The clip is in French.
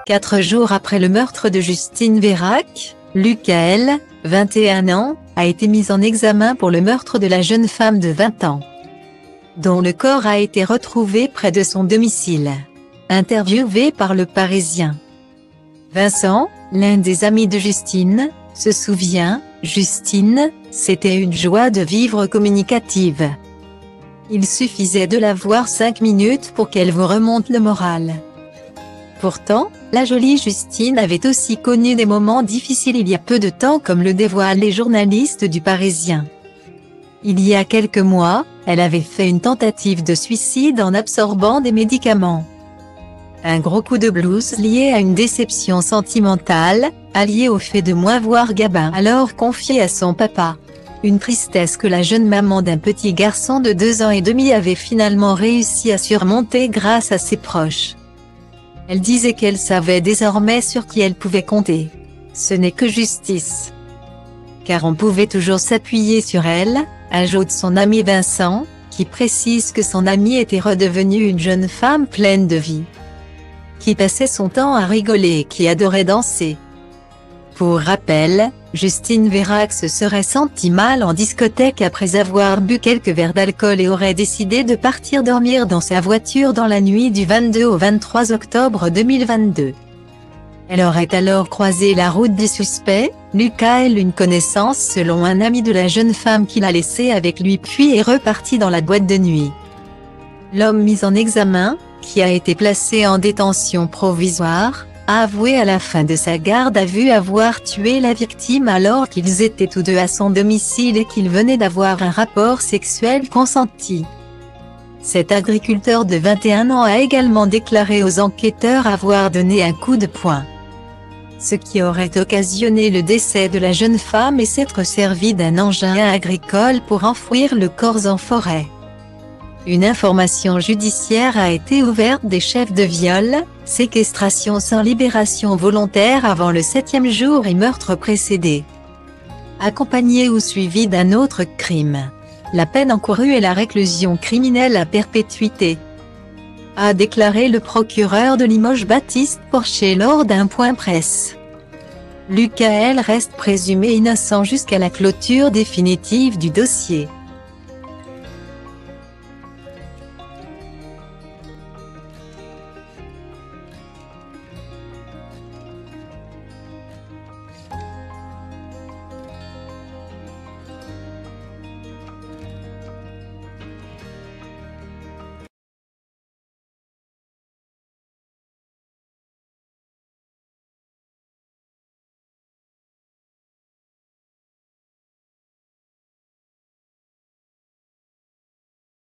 4 jours après le meurtre de Justine Vérac, Lucas, 21 ans, a été mis en examen pour le meurtre de la jeune femme de 20 ans, dont le corps a été retrouvé près de son domicile. Interviewé par Le Parisien, Vincent, l'un des amis de Justine, se souvient: « Justine, c'était une joie de vivre communicative. Il suffisait de la voir 5 minutes pour qu'elle vous remonte le moral. » Pourtant, la jolie Justine avait aussi connu des moments difficiles il y a peu de temps, comme le dévoilent les journalistes du Parisien. Il y a quelques mois, elle avait fait une tentative de suicide en absorbant des médicaments. Un gros coup de blues lié à une déception sentimentale, allié au fait de moins voir Gabin alors confié à son papa. Une tristesse que la jeune maman d'un petit garçon de 2 ans et demi avait finalement réussi à surmonter grâce à ses proches. Elle disait qu'elle savait désormais sur qui elle pouvait compter. Ce n'est que justice, car on pouvait toujours s'appuyer sur elle, ajoute son ami Vincent, qui précise que son amie était redevenue une jeune femme pleine de vie, qui passait son temps à rigoler et qui adorait danser. Pour rappel, Justine Vérac se serait sentie mal en discothèque après avoir bu quelques verres d'alcool et aurait décidé de partir dormir dans sa voiture dans la nuit du 22 au 23 octobre 2022. Elle aurait alors croisé la route du suspect, Lucas, une connaissance selon un ami de la jeune femme qui l'a laissée avec lui puis est reparti dans la boîte de nuit. L'homme mis en examen, qui a été placé en détention provisoire, a avoué à la fin de sa garde à vue avoir tué la victime alors qu'ils étaient tous deux à son domicile et qu'ils venaient d'avoir un rapport sexuel consenti. Cet agriculteur de 21 ans a également déclaré aux enquêteurs avoir donné un coup de poing, ce qui aurait occasionné le décès de la jeune femme, et s'être servi d'un engin agricole pour enfouir le corps en forêt. Une information judiciaire a été ouverte des chefs de viol, séquestration sans libération volontaire avant le 7e jour et meurtre précédé, accompagné ou suivi d'un autre crime. La peine encourue est la réclusion criminelle à perpétuité, a déclaré le procureur de Limoges Baptiste Porcher lors d'un point presse. Lucas reste présumé innocent jusqu'à la clôture définitive du dossier.